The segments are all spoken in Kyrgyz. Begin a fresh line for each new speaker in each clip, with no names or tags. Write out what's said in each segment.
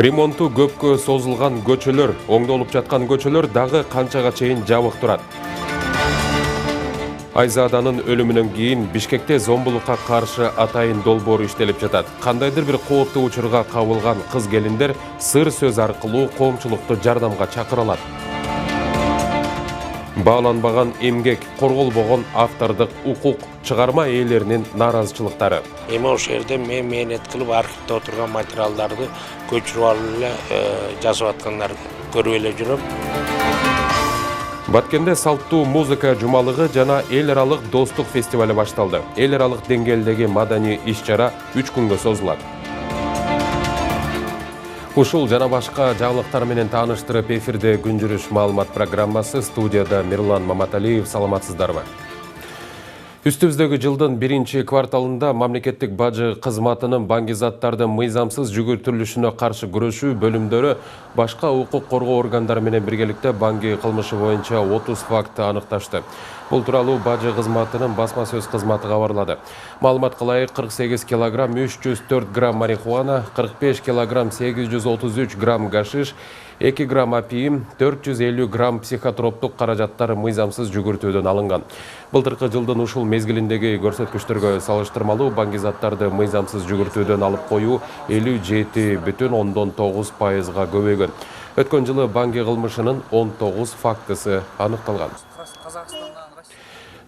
Ремонту көпкө созулган көчөлөр, оңдолуп жаткан көчөлөр дагы канчага чейин жабык турат. Айзаданын өлүмүнөн кийин Бишкекте зомбулукка каршы атайын долбоор иштелип жатат. Кандайдыр бир кооптуу учурга кабылган кыз келиндер сыр сөз аркылуу коомчулукту жардамга чакыра алат. Бааланбаган эмгек, корголбогон автордук укук, чыгарма ээлеринин нааразычылыктары.
Эми ошол жерде мен мээнет кылып архивде отурган материалдарды көчүрүп алып эле жазып аткандарды көрүп эле жүрөм.
Баткенде салттуу музыка жумалыгы жана эл аралык достук фестивалы башталды. Эл аралык деңгээлдеги маданий иш-чара 3 күнгө созулат. Ушул жана башка жаңылыктар менен тааныштырып эфирде күн жүрүш маалымат программасы. Студияда Мирлан Маматалиев. Саламатсыздарбы? Үстүбүздөгү жылдын 1-кварталында мамлекеттик бажы кызматынын баңгизаттардын мыйзамсыз жүгүртүлүшүнө каршы күрөшүү бөлүмдөрү башка укук коргоо органдары менен биргеликте баңги кылмышы боюнча 30 факты аныкташты. Бул тууралуу бажы кызматынын басма сөз кызматы кабарлады. Маалыматка ылайык 48 килограмм 304 грамм марихуана, 45 килограмм 833 грамм гашиш, 2 грамм апиим, 450 грамм психотроптук каражаттар мыйзамсыз жүгүртүүдөн алынган. Былтыркы жылдын ушул мезгилиндеги көрсөткүчтөргө салыштырмалуу баңгизаттарды мыйзамсыз жүгүртүүдөн алып коюу 57,9%га көбөйгөн. Өткөн жылы баңги кылмышынын 19 фактысы аныкталган.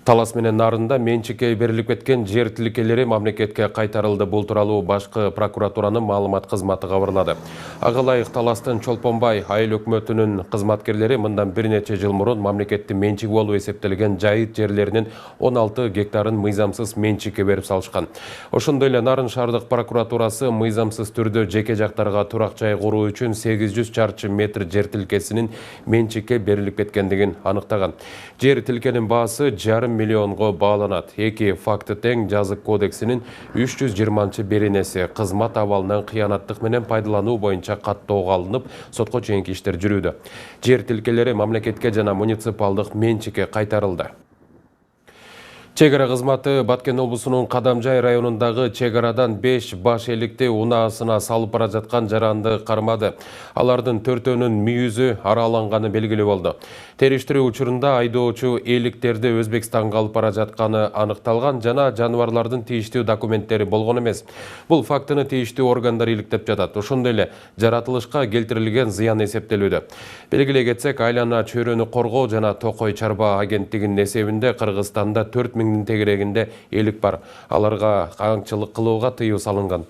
Талас менен нарында менчикке берилип кеткен жер тилкелери мамлекетке кайтарылды. Бул тууралуу башкы прокуратуранын маалымат кызматы кабарлады. Ага ылайык Таластын Чолпонбай айыл өкмөтүнүн кызматкерлери мындан бир нече жыл мурун мамлекеттин менчиги болуп эсептелген жайыт жерлеринин 16 гектарын мыйзамсыз менчикке берип салышкан. Ошондой эле Нарын шаардык прокуратурасы мыйзамсыз түрдө жеке жактарга турак жай куруу үчүн 800 чарчы метр жер тилкесинин менчикке берилип кеткендигин аныктаган. Жер тилкенин баасы 1,5 миллионго бааланат. Эки факты тең жазык кодексинин 320 беренеси кызмат абалынан кыянаттык менен пайдалануу боюнча каттоого алынып, сотко чейинки иштер жүрүүдө. Жер тилкелери мамлекетке жана муниципалдык менчикке кайтарылды. Чегара кызматы Баткен облусунун Кадамжай районундагы чегарадан 5 баш эликти унаасына салып бара жаткан жаранды кармады. Алардын 4-өнүн мүйүзү араланганы белгилүү болду. Териштирүү учурунда айдоочу эликтерди Өзбекстанга алып бара жатканы аныкталган жана жаныбарлардын тийиштүү документтери болгон эмес. Бул фактыны тийиштүү органдар иликтеп жатат. Ошондой эле жаратылышка келтирилген зыян эсептелүүдө. Белгилей кетсек, айлана чөйрөнү коргоо жана Токой чарба агенттигинин эсебинде Кыргызстанда 4 миңдин тегерегинде элик бар. Аларга аңчылык кылууга тыюу салынган.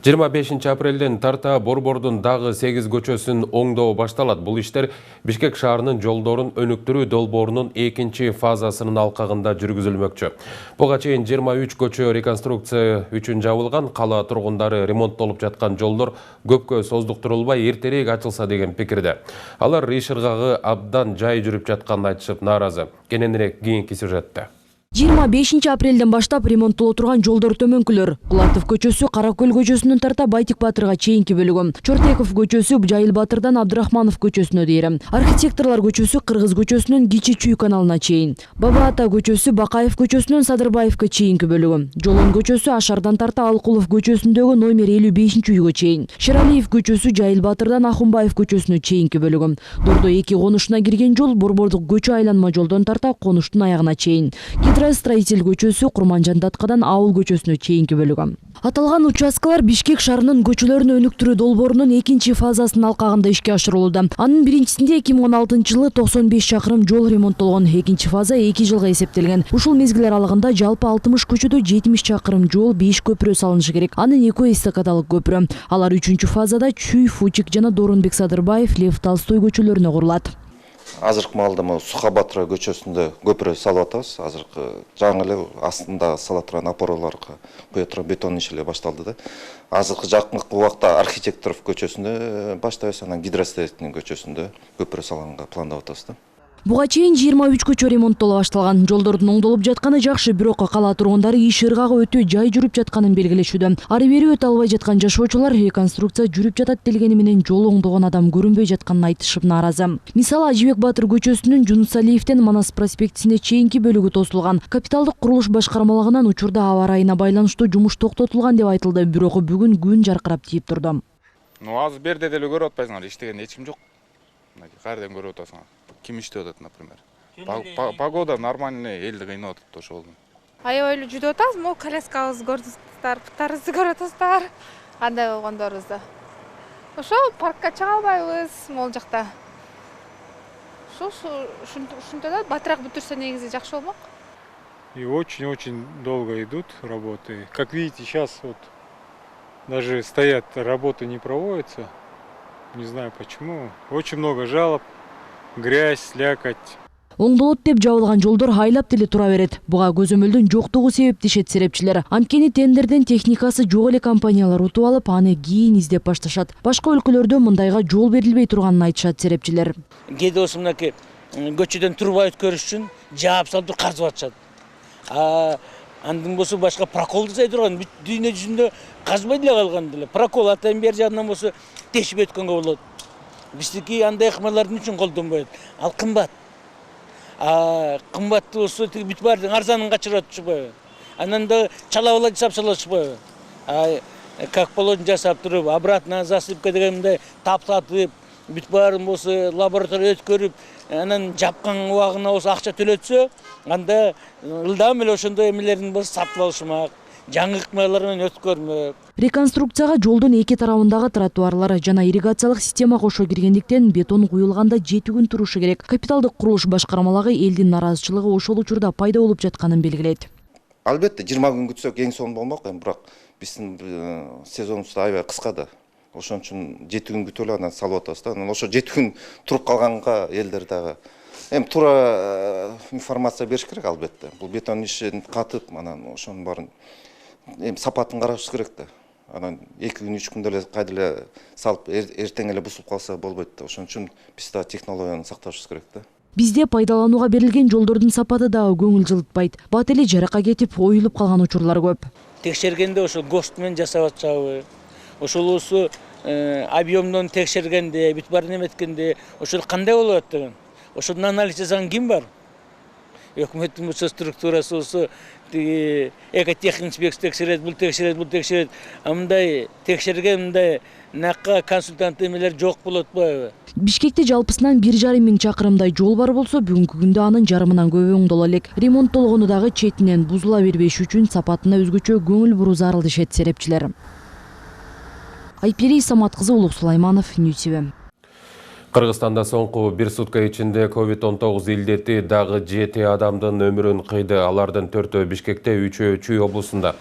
Жыйырма 5 апрелден тарта Борбордун дагы 8 көчөсүн оңдоо башталат. Бул иштер Бишкек шаарынын жолдорун өнүктүрүү долбоорунун 2 фазасынын алкагында жүргүзүлмөкчү. Буга чейин 23 көчө реконструкция үчүн жабылган. Кала тургундары ремонттолуп жаткан жолдор көпкө создуктурулбай эртерээк ачылса деген пикирде. Алар иш ыргагы абдан жай жүрүп жатканын айтышып нааразы. Кененирээк кийинки сюжетте.
25 апрелден баштап ремонттоло турган жолдор төмөнкүлөр. Кулатов көчөсү Каракөл көчөсүнөн тарта Байтик Батырга чейинки бөлүгү. Чортеков көчөсү Жайыл Батырдан Абдрахманов көчөсүнө дейрем. Архитекторлор көчөсү Кыргыз көчөсүнөн Кичи Чүй каналына чейин. Баба Ата көчөсү Бакаев көчөсүнөн Садырбаевга чейинки бөлүгү. Жолон көчөсү Ашардан тарта Алкулов көчөсүндөгү номер 55-үйгө чейин. Шералиев көчөсү Жайыл Батырдан Ахунбаев көчөсүнө чейинки бөлүгү. Дордо 2 конушуна кирген жол Борбордук көчө айланма жолдон тарта конуштун аягына чейин. Строитель көчөсү Курманжан Даткадан Ауыл көчөсүнө чейинки бөлүгү. Аталган участкалар Бишкек шаарынын көчөлөрүн өнүктүрүү долбоорунун 2 фазасынын алкагында ишке ашырылууда. Анын биринчисинде 2016 жылы 95 чакырым жол ремонттолгон. 2 фаза 2 жылга эсептелген. Ушул мезгил аралыгында жалпы 60 көчөдө 70 чакырым жол, 5 көпүрө салынышы керек. Анын 2 эстакадалык көпүрө. Алар 3-фазада Чүй, Фучик жана Дорунбек Садырбаев, Лев Толстой көчөлөрүнө курулат.
Азыркы маалда Суха Батыра көчөсүндө көпүрө салып атабыз. Азыркы жаңы эле астында сала турган опораларга кое турган бетон иши эле башталды да. Азыркы жакынкы убакта Архитекторов көчөсүндө баштайбыз, анан Гидростроительный көчөсүндө көпүрө салганга пландап атабыз да.
Буга чейин 23 көчө ремонттоло башталган. Жолдордун оңдолуп жатканы жакшы, бирок кала тургундары иш ыргагы өтө жай жүрүп жатканын белгилешүүдө. Ары бери өтө албай жаткан жашоочулар реконструкция жүрүп жатат делгени менен жол оңдогон адам көрүнбөй жатканын айтышып нааразы. Мисалы Ажибек Батыр көчөсүнүн Жунусалиевден Манас проспектисине чейинки бөлүгү тосулган. Капиталдык курулуш башкармалыгынан учурда аба ырайына байланыштуу жумуш токтотулган деп айтылды, бирок бүгүн күн жаркырап тийип турду.
Азыр берде деле көрүп атпайсыңар, иштеген эч ким жок. Кайерден көрүп атасыңар? Ким иштеп атат, например? Погода нормальный, элди кыйнап атат ошол.
Аябай эле жүдөп атабыз, могу коляскабызды көрүп путтарыбызды көрүп атасыздар. Кандай болгондорубузду. Ошо паркка чыга албайбыз, могул жакта. Ушинтип да батыраак бүтүрсө негизи жакшы болмок.
И очень-очень долго идут работы. Как видите, сейчас вот даже стоят, работы не проводятся. Не знаю почему. Очень много жалоб, грязь, слякоть.
Оңдолот деп жабылган жолдор айлап деле тура берет. Буга көзөмөлдүн жоктугу себеп дешет серепчилер. Анткени тендерден техникасы жок эле компаниялар утуп алып, аны кийин издеп башташат. Башка өлкөлөрдө мындайга жол берилбей турганын айтышат серепчилер.
Кээде болсо мынакей көчөдөн турбай өткөрүш үчүн жаап салып туруп карзып атышат. Андан болсо башка прокол жасай турган, дүйнө жүзүндө казбай деле калган деле. Прокол атайын бер жагынан болсо тешип өткөнгө болот. Биздики андай ыкмалардын үчүн колдонбойт. Ал кымбат. Кымбатты болсо бүт баардын арзанын качырып атышпайбы. Анан да чала бала жасап салышпайбы. Как положено жасап туруп, обратно засыпка дегенде таптатып, бүт баарын болсо лаборатория өткөрүп, анан жапкан убагына болсо акча төлөтсө, анда ылдам эле ошондой эмелерин болсо сатып алышмак, жаңы ыкмалар менен өткөрмөк.
Реконструкцияга жолдун эки тарабындагы тротуарлар жана ирригациялык система кошо киргендиктен бетон куюлганда 7 күн турушу керек. Капиталдык курулуш башкармалыгы элдин наразычылыгы ошол учурда пайда болуп жатканын белгилейт.
Албетте 20 күн күтсөк эң сонун болмок, бирок биздин сезонубуз аябай кыска да. Ошон үчүн 7 күн күтүп эле анан салып атабыз да. Анан ошо 7 күн туруп калганга элдер дагы туура информация бериш керек албетте. Бул бетон ишин катып, анан ошонун баарын сапатын караш керек да. Анан 2 күн 3 күндө эле кайда эле салып эртең эле бусуп калса болбойт да. Ошон үчүн биз да технологияны сакташыбыз керек да.
Бизде пайдаланууга берилген жолдордун сапаты дагы көңүл жылытпайт. Бат эле жаракка кетип, оюлуп калган учурлар көп.
Текшергенде ошол ГОСТ менен жасап атышабы. Ошол болсо объемдон текшергенде, бүт баарын эметкенде, ошол кандай болот деген. Ошондон анализ жасаган ким бар? Өкмөттүн болсо структурасы болсо экотехинспекция текшерет, бул текшерет. Мындай текшерген мындай накка консультант эмелер жок болот байбы.
Бишкекте жалпысынан 1,5 миң чакырымдай жол бар болсо, бүгүнкү күндө анын жарымынан көбү оңдоло элек. Ремонттолгону дагы четинен бузула бербеш үчүн сапатына өзгөчө көңүл буруу зарыл дешет серепчилер. Айпери Самат кызы, Улук Сулайманов, Ньюс.
Кыргызстанда соңку бир сутка ичинде COVID-19 илдети дагы 7 адамдын өмүрүн кыйды. Алардын 4-өө Бишкекте, 3-өө Чүй облусунда.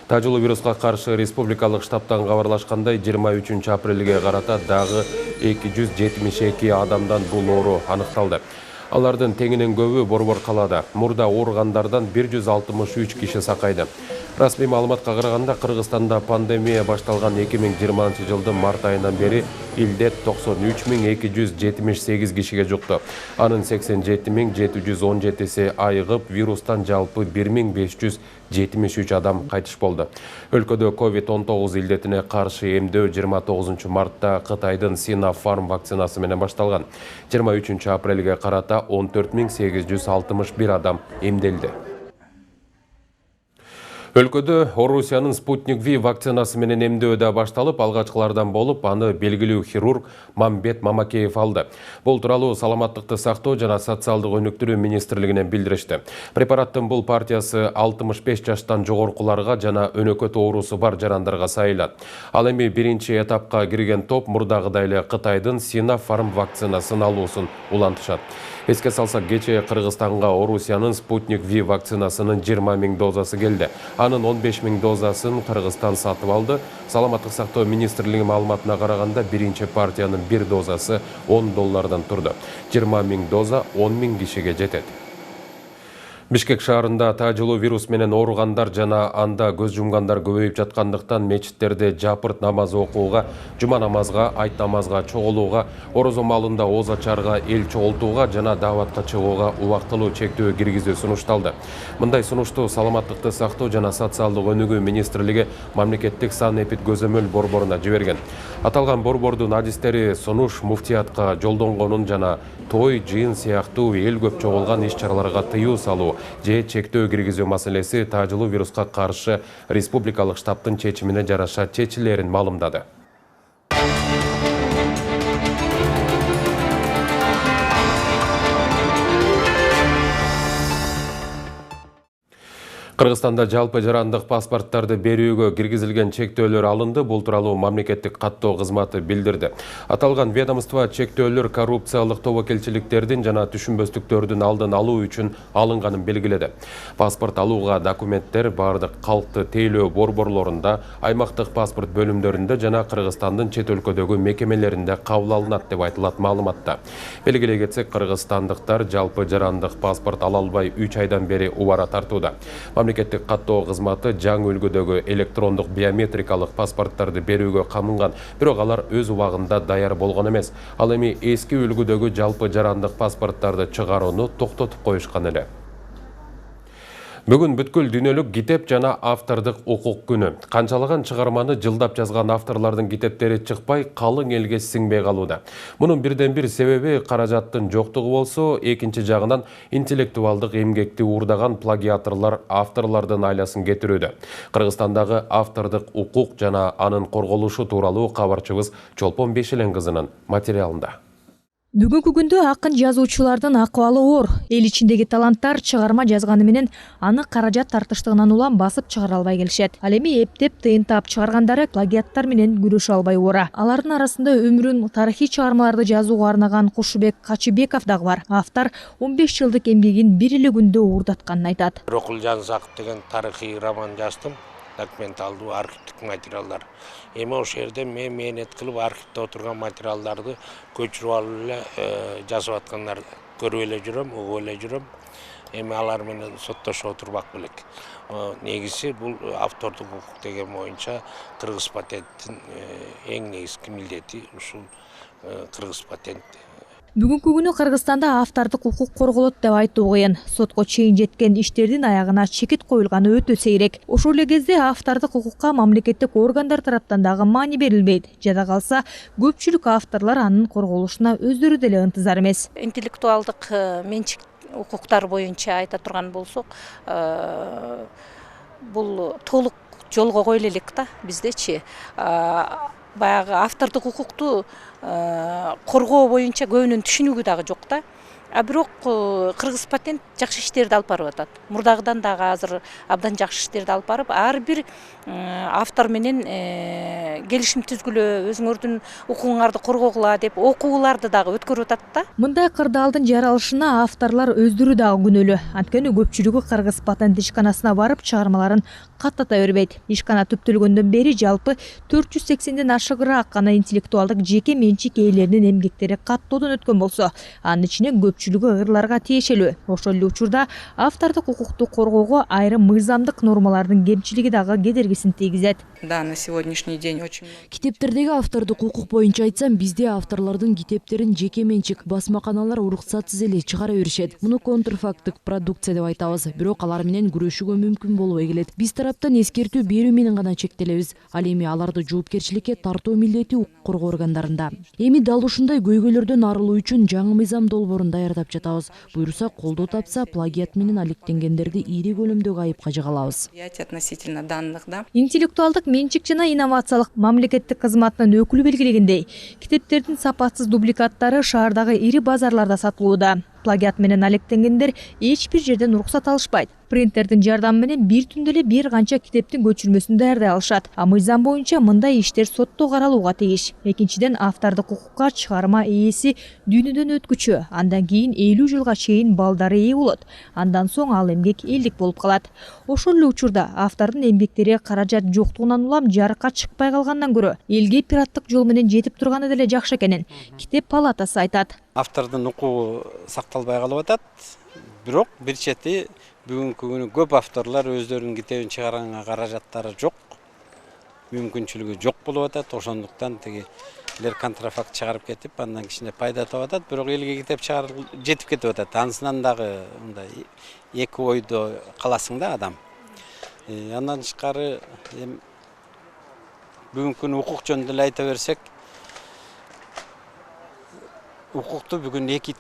Тажылуу вируска каршы республикалык штабтан кабарлашкандай 23 апрелге карата дагы 272 адамдан бул оору аныкталды. Алардын теңинен көбү Борбор калаада. Мурда ооругандардан 163 киши сакайды. Расмий маалыматка караганда Кыргызстанда пандемия башталган 2020 жылдын март айынан бери илдет 93.278 кишиге жукту. Анын 87.717си айыгып, вирустан жалпы 1.573 адам кайтыш болду. Өлкөдө COVID-19 илдетине каршы эмдөө 29 мартта Кытайдын Sinopharm вакцинасы менен башталган. 23 апрелге карата 14.861 адам эмделди. Өлкөдө Орусиянын Спутник V вакцинасы менен эмдөө да башталып, алгачкылардан болуп, аны белгилүү хирург Мамбет Мамакеев алды. Бул тууралуу Саламаттыкты сактоо жана социалдык өнүктүрүү министрлигинен билдиришти. Препараттын бул партиясы 65 жаштан жогоркуларга жана өнөкөт оорусу бар жарандарга сайылат. Ал эми биринчи этапка кирген топ мурдагыдай эле Кытайдын Sinopharm вакцинасын алуусун улантышат. Эске салсак, кечээ Кыргызстанга Орусиянын Спутник V вакцинасынын 20 000 дозасы келди. Анын 15 000 дозасын Кыргызстан сатып алды. Саламаттык сактоо министрлиги маалыматына караганда биринчи партиянын бир дозасы $10 турду. 20 000 доза 10 000 кишиге жетет. Бишкек шаарында тажылуу вирус менен ооругандар жана анда көз жумгандар көбөйүп жаткандыктан мечиттерде жапырт намаз окууга, жума намазга, айт намазга чогулууга, орозо маалында ооз ачарга, эл чогултууга жана дааватка чыгууга убактылуу чектөө киргизүү сунушталды. Мындай сунушту Саламаттыкты сактоо жана социалдык өнүгүү министрлиги мамлекеттик санэпид көзөмөл борборуна жиберген. Аталган борбордун адистери сунуш муфтиятка жолдонгонун жана той, жыйын сыяктуу эл көп чогулган иш-чараларга тыюу салуу же чектөө киргизүү маселеси тажылуу вируска каршы республикалык штабтын чечимине жараша чечилерин маалымдады. Кыргызстанда жалпы жарандык паспорттарды берүүгө киргизилген чектөөлөр алынды. Бул тууралуу мамлекеттик каттоо кызматы билдирди. Аталган ведомство чектөөлөр коррупциялык тобокелчиликтердин жана түшүнбөстүктөрдүн алдын алуу үчүн алынганын белгиледи. Паспорт алууга документтер бардык калкты тейлөө борборлорунда, аймактык паспорт бөлүмдөрүндө жана Кыргызстандын чет өлкөдөгү мекемелеринде кабыл алынат деп айтылат маалыматта. Белгилей кетсек, кыргызстандыктар жалпы жарандык паспорт ала албай 3 айдан бери убара тартууда. Мамлекеттик каттоо кызматы жаңы үлгүдөгү электрондук биометрикалык паспорттарды берүүгө камынган, бирок алар өз убагында даяр болгон эмес. Ал эми эски үлгүдөгү жалпы жарандык паспорттарды чыгарууну токтотуп коюшкан эле. Бүгүн бүткүл дүйнөлүк китеп жана автордук укук күнү. Канчалаган чыгарманы жылдап жазган авторлордун китептери чыкпай, калың элге сиңбей калууда. Мунун бирден бир себеби каражаттын жоктугу болсо, экинчи жагынан интеллектуалдык эмгекти уурдаган плагиаторлор авторлордун айласын кетирүүдө. Кыргызстандагы автордук укук жана анын корголушу тууралуу кабарчыбыз Чолпон Бешелен кызынын материалында.
Бүгүнкү күндө акын жазуучулардын акыбалы оор. Эл ичиндеги таланттар чыгарма жазганы менен аны каражат тартыштыгынан улам басып чыгара албай келишет. Ал эми эптеп тыйын таап чыгаргандары плагиаттар менен күрөшө албай ора. Алардын арасында өмүрүн тарыхый чыгармаларды жазууга арнаган Кушубек Качыбеков дагы бар. Автор 15 жылдык эмгегин бир эле күндө уурдатканын айтат.
Рокул Жансаков деген тарыхый роман жаздым. Документалдуу архивдик материалдар. Эми ошол жерде мен мээнет кылып архивде отурган материалдарды көчүрүп алып эле жазып аткандарды көрүп эле жүрөм, угуп эле жүрөм. Эми алар менен соттошуп отурбак белек. Негизи бул автордук укук деген боюнча Кыргыз патенттин эң негизги милдети ушул Кыргыз патент.
Бүгүнкү күнү Кыргызстанда автордук укук корголот деп айтуу кыйын. Сотко чейин жеткен иштердин аягына чекит коюлганы өтө сейрек. Ошол эле кезде автордук укукка мамлекеттик органдар тараптан дагы маани берилбейт. Жада калса, көпчүлүк авторлор анын корголушуна өздөрү деле ынтызар эмес.
Интеллектуалдык менчик укуктар боюнча айта турган болсок, бул толук жолго коюла элек да биздечи. Баягы автордук укукту коргоо боюнча көбүнүн түшүнүгү дагы жок да. А бирок Кыргыз патент жакшы иштерди алып барып атат. Мурдагыдан дагы азыр абдан жакшы иштерди алып барып, ар бир автор менен келишим түзгүлө, өзүңөрдүн укугуңарды коргогула деп окууларды дагы өткөрүп атат да.
Мындай кырдаалдын жаралышына авторлор өздөрү дагы күнөөлүү. Анткени көпчүлүгү Кыргыз патент ишканасына барып чыгармаларын каттата бербейт. Ишкана түптөлгөндөн бери жалпы 480ден ашыгыраак гана интеллектуалдык жеке менчик ээлеринин эмгектери каттоодон өткөн болсо, анын ичинен көпчүлүгү ырларга тиешелүү. Ошол эле учурда автордук укукту коргоого айрым мыйзамдык нормалардын кемчилиги дагы кедергисин тийгизет.
Да, на сегодняшний день очень много.
Китептердеги автордук укук боюнча айтсам, бизде авторлордун китептерин жеке менчик басмаканалар уруксатсыз эле чыгара беришет. Муну контрфакттык продукция деп айтабыз. Бирок алар менен күрөшүүгө мүмкүн болбой келет. Биз тараптан эскертүү берүү менен гана чектелебиз. Ал эми аларды жоопкерчиликке тартуу милдети укук коргоо органдарында. Эми дал ушундай көйгөйлөрдөн арылуу үчүн жаңы мыйзам долбоорун даярдап жатабыз. Буйруса, колдоо тапса, плагиат менен алектенгендерди ири көлөмдөгү айыпка жыгалабыз.
Относительно данных, да.
Интеллектуалдык менчик жана инновациялык мамлекеттик кызматынын өкүлү белгилегендей, китептердин сапатсыз дубликаттары шаардагы ири базарларда сатылууда. Плагиат менен алектенгендер эч бир жерден уруксат алышпайт. Принтердин жардамы менен бир түндө эле бир канча китептин көчүрмөсүн даярдай алышат. А мыйзам боюнча мындай иштер сотто каралууга тийиш. Экинчиден, автордук укукка чыгарма ээси дүйнөдөн өткүчү, андан кийин 50 жылга чейин балдары ээ болот. Андан соң ал эмгек элдик болуп калат. Ошол эле учурда автордун эмгектери каражат жоктугунан улам жарыкка чыкпай калгандан көрө элге пираттык жол менен жетип турганы деле жакшы экенин Китеп палатасы айтат.
Автордун укугу сакталбай калып атат. Бирок бир чети Бүгүнкү күнү көп авторлар өздөрүнүн китебин чыгарганга каражаттары жок, мүмкүнчүлүгү жок болуп атат. Ошондуктан тигилер контрафакт чыгарып кетип, андан кичине пайда таап атат. Бирок элге китеп чыгарып жетип кетип атат. Анысынан дагы мындай эки ойдо каласың да адам. Андан тышкары бүгүнкү күнү укук жөнүндө эле айта берсек, укукту бүгүн эки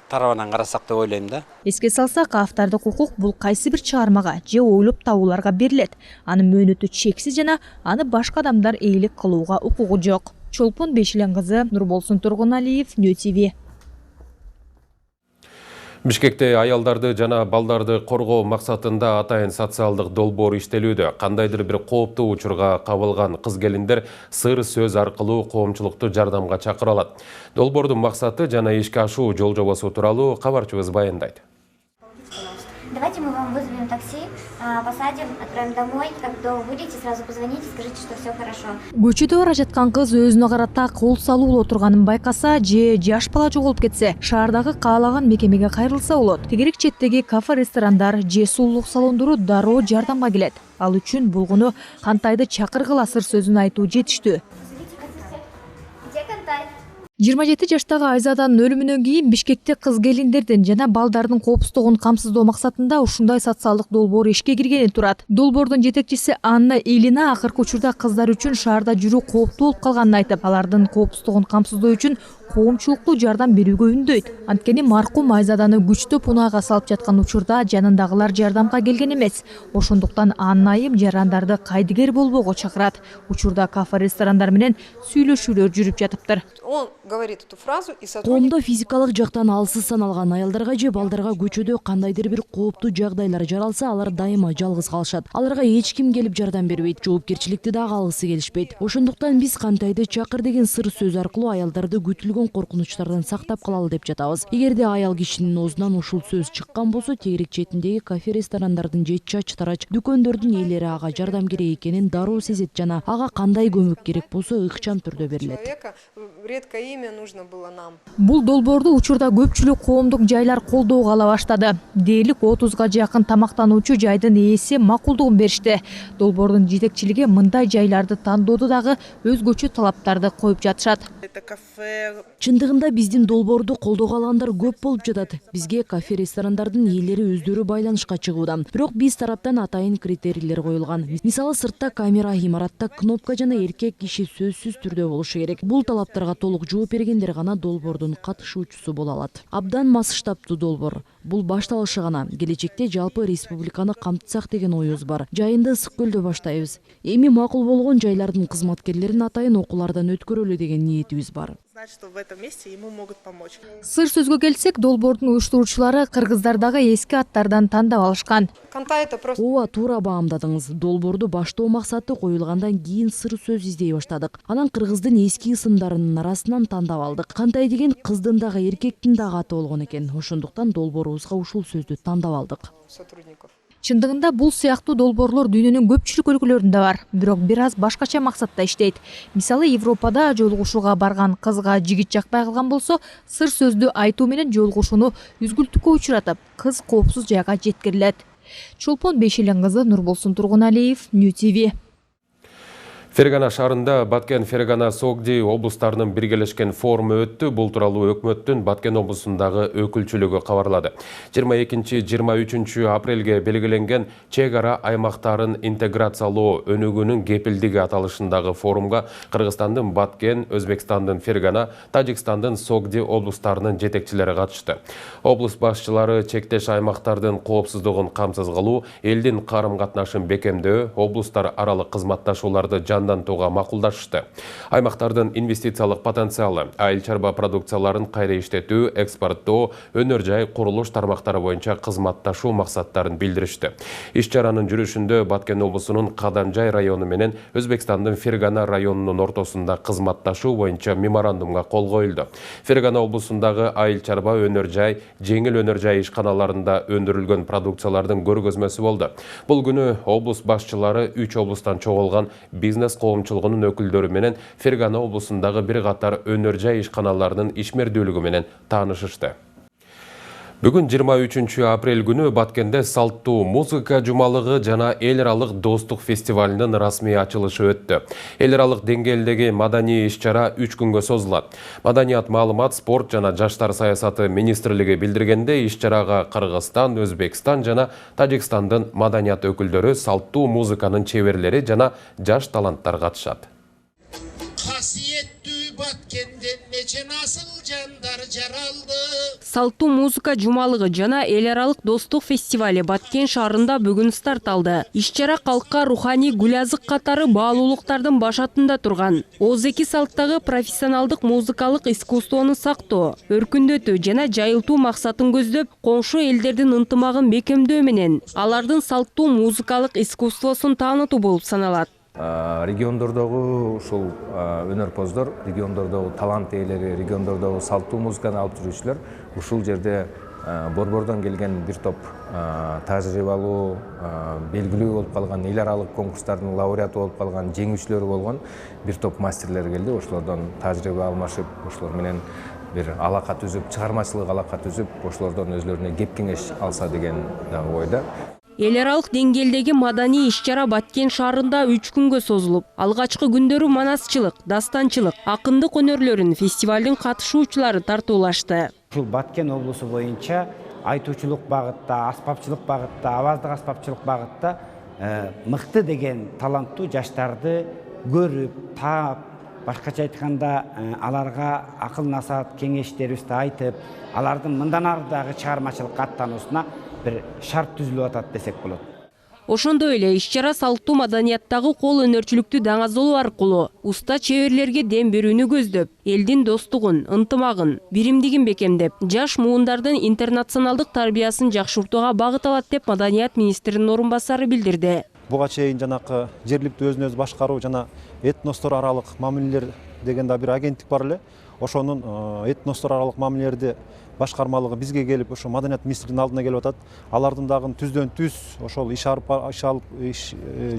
тарабынан карасак деп ойлойм да.
Эске салсак, автордук укук бул кайсы бир чыгармага же ойлоп табууларга берилет. Анын мөөнөтү чексиз жана аны башка адамдар ээлик кылууга укугу жок. Чолпон Бешилен кызы, Нурболсун Тургуналиев, Нью ТВ.
Бишкекте аялдарды жана балдарды коргоо максатында атайын социалдык долбоор иштелүүдө. Кандайдыр бир кооптуу учурга кабылган кыз-келиндер сыр сөз аркылуу коомчулукту жардамга чакыра алат. Долбоордун максаты жана ишке ашуу жол жобосу тууралуу кабарчыбыз баяндайт.
Давайте мы вам вызовем такси, посадим, отправим домой. Когда вы выйдете, сразу позвоните, скажите, что все хорошо.
Көчөдө бара жаткан кыз өзүнө карата кол салуу отурганын байкаса же жаш бала жоголуп кетсе, шаардагы каалаган мекемеге кайрылса болот. Тегерек четтеги кафе, ресторандар же сулуулук салондору дароо жардамга келет. Ал үчүн булгуну кантайды чакыргыла сыр сөзүн айтуу жетиштүү. 27 жаштагы Айзаданын өлүмүнөн кийин Бишкекте кыз-келиндердин жана балдардын коопсуздугун камсыздоо максатында ушундай социалдык долбоор ишке киргени турат. Долбоордун жетекчиси Анна Илина акыркы учурда кыздар үчүн шаарда жүрүү кооптуу болуп калганын айтып, алардын коопсуздугун камсыздоо үчүн коомчулукту жардам берүүгө үндөйт. Анткени маркум Айзаданы күчтөп унаага салып жаткан учурда жанындагылар жардамга келген эмес. Ошондуктан Анна айым жарандарды кайдыгер болбоого чакырат. Учурда кафе, ресторандар менен сүйлөшүүлөр жүрүп жатыптыр.
Коомдо физикалык жактан алсыз саналган аялдарга же балдарга көчөдө кандайдыр бир кооптуу жагдайлар жаралса, алар дайыма жалгыз калышат. Аларга эч ким келип жардам бербейт, жоопкерчиликти дагы алгысы келишпейт. Ошондуктан биз кантайды чакыр деген сыр сөз аркылуу аялдарды күтүлгөн коркунучтардан сактап калалы деп жатабыз. Эгерде аял кишинин оозунан ушул сөз чыккан болсо, тегерек четиндеги кафе, ресторандардын же чач-тарач дүкөндөрдүн ээлери ага жардам керек экенин дароо сезет жана ага кандай көмөк керек болсо ыкчам түрдө берилет.
Бул долбоорду учурда көпчүлүк коомдук жайлар колдоого ала баштады. Дээрлик 30га жакын тамактануучу жайдын ээси макулдугун беришти. Долбоордун жетекчилиги мындай жайларды тандоодо дагы өзгөчө талаптарды коюп жатышат.
Чындыгында биздин долбоорду колдоого алгандар көп болуп жатат. Бизге кафе, ресторандардын ээлери өздөрү байланышка чыгууда. Бирок биз тараптан атайын критерийлер коюлган. Мисалы, сыртта камера, имаратта кнопка жана эркек киши сөзсүз түрдө болушу керек. Бул талаптарга толук жооп бергендер гана долбоордун катышуучусу боло алат. Абдан масштабтуу долбоор. Бул башталышы гана. Келечекте жалпы республиканы камтысак деген оюбуз бар. Жайында Ысык көлдө баштайбыз. Эми макул болгон жайлардын кызматкерлерин атайын окуулардан өткөрөлү деген ниетибиз бар.
Сыр сөзгө келсек, долбоордун уюштуруучулары кыргыздардагы эски аттардан тандап алышкан.
Ооба, туура баамдадыңыз. Долбоорду баштоо максаты коюлгандан кийин сыр сөз издей баштадык. Анан кыргыздын эски ысымдарынын арасынан тандап алдык. Кандай деген кыздын дагы эркектин дагы аты болгон экен. Ошондуктан долбоорубузга ушул сөздү тандап алдык.
Чындыгында бул сыяктуу долбоорлор дүйнөнүн көпчүлүк өлкөлөрүндө бар, бирок бир аз башкача максатта иштейт. Мисалы, Европада жолугушууга барган кызга жигит жакпай калган болсо, сыр сөздү айтуу менен жолугушууну үзгүлтүккө учуратып, кыз коопсуз жайга жеткирилет. Чолпон Бешилен кызы, Нурболсун Тургуналиев, Нью ТВ.
Фергана шаарында Баткен, Фергана, Согди облустарынын биргелешкен форуму өттү. Бул тууралуу өкмөттүн Баткен облусундагы өкүлчүлүгү кабарлады. 22-23 апрелге белгиленген чек ара аймактарын интеграциялоо өнүгүүнүн кепилдиги аталышындагы форумга Кыргызстандын Баткен, Өзбекстандын Фергана, Тажикстандын Согди облустарынын жетекчилери катышты. Облус башчылары чектеш аймактардын коопсуздугун камсыз кылуу, элдин карым-катнашын бекемдөө, облустар аралык кызматташууларды жандантууга макулдашышты. Аймактардын инвестициялык потенциалы, айыл чарба продукцияларын кайра иштетүү, экспорттоо, өнөр жай, курулуш тармактары боюнча кызматташуу максаттарын билдиришти. Иш-чаранын жүрүшүндө Баткен облусунун Кадамжай району менен Өзбекстандын Фергана районунун ортосунда кызматташуу боюнча меморандумга кол коюлду. Фергана облусундагы айыл чарба, өнөр жай, жеңил өнөр жай ишканаларында өндүрүлгөн продукциялардын көргөзмөсү болду. Бул күнү облус башчылары 3 облустан чогулган бизнес коомчулугунун өкүлдөрү менен Фергана облусундагы бир катар өнөр жай ишканаларынын ишмердүүлүгү менен таанышышты. Бүгін 23 апрель күні Баткенде салттуу музыка жумалыгы жана эл аралык достук фестивалынын расмий ачылышы өттү. Эл аралык деңгээлдеги маданий иш-чара 3 күнгө созулат. Маданият, маалымат, спорт жана жаштар саясаты министрлиги билдиргенде, иш-чарага Кыргызстан, Өзбекстан жана Тажикстандын маданият өкүлдөрү, салттуу музыканын чеберлери жана жаш таланттар катышат.
Салттуу музыка жумалыгы жана эл аралык достук фестивали Баткен шаарында бүгүн старт алды. Иш-чара калкка руханий гүлязык катары баалуулуктардын башатында турган. Озеки салттагы профессионалдык музыкалык искусствону сактоо, өркүндөтүү жана жайылтуу максатын көздөп, коңшу элдердин ынтымагын бекемдөө менен алардын салттуу музыкалык искусствосун таанытуу болуп саналат.
Региондордогу ушул өнөрпоздор, региондордогу талант ээлери, региондордогу салттуу музыканы алып жүрүүчүлөр ушул жерде борбордон келген бир топ тажрыйбалуу, белгилүү болуп калган, эл аралык конкурстардын лауреаты болуп калган, жеңүүчүлөрү болгон бир топ мастерлер келди. Ошолордон тажрыйба алмашып, ошолор менен бир алака түзүп, чыгармачылык алака түзүп, ошолордон өзлөрүнө кеп кеңеш алса деген ойдо.
Эл аралык деңгээлдеги маданий иш-чара Баткен шаарында 3 күнгө созулуп, алгачкы күндөрү манасчылык, дастанчылык, акындык өнөрлөрүн фестивалдын катышуучулары тартуулашты.
Ушул Баткен облусу боюнча айтуучулук багытта, аспапчылык багытта, аваздык аспапчылык багытта мыкты деген таланттуу жаштарды көрүп, таап, башкача айтканда аларга акыл насаат кеңештерибизди айтып, алардын мындан ары дагы чыгармачылыкка аттануусуна бир шарт түзүлүп атат десек болот.
Ошондой эле иш-чара салттуу маданияттагы кол өнөрчүлүктү даңазолоо аркылуу уста чеберлерге дем берүүнү көздөп, элдин достугун, ынтымагын, биримдигин бекемдеп, жаш муундардын интернационалдык тарбиясын жакшыртууга багыт алат деп Маданият министринин орун басары билдирди.
Буга чейин жанакы жергиликтүү өзүн өзү башкаруу жана этностор аралык мамилелер деген да бир агенттик бар эле. Ошонун этностор аралык мамилелерди башкармалыгы бизге келип, ошо Маданият министринин алдына келип атат. Алардын дагы түздөн түз ошол иш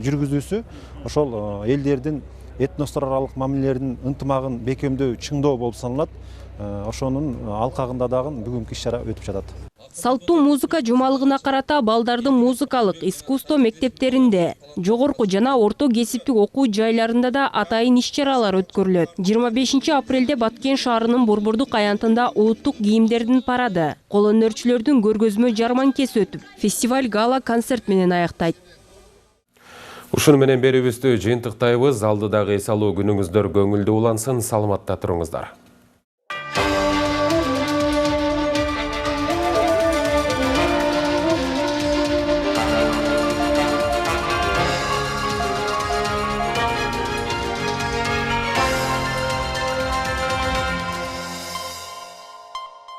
жүргүзүүсү ошол элдердин этностор аралык мамилелердин ынтымагын бекемдөө, чыңдоо болуп саналат. Ошонун алкагында дагы бүгүнкү иш-чара өтүп жатат.
Салттуу музыка жумалыгына карата балдардын музыкалык искусство мектептеринде, жогорку жана орто кесиптик окуу жайларында да атайын иш-чаралар өткөрүлөт. 25 апрелде Баткен шаарынын борбордук аянтында улуттук кийимдердин парады, кол өнөрчүлөрдүн көргөзмө жарманкеси өтүп, фестиваль гала концерт менен аяктайт.
Ушуну менен берүүбүздү жыйынтыктайбыз. Алдыдагы эс алуу күнүңүздөр көңүлдүү улансын, саламатта туруңуздар.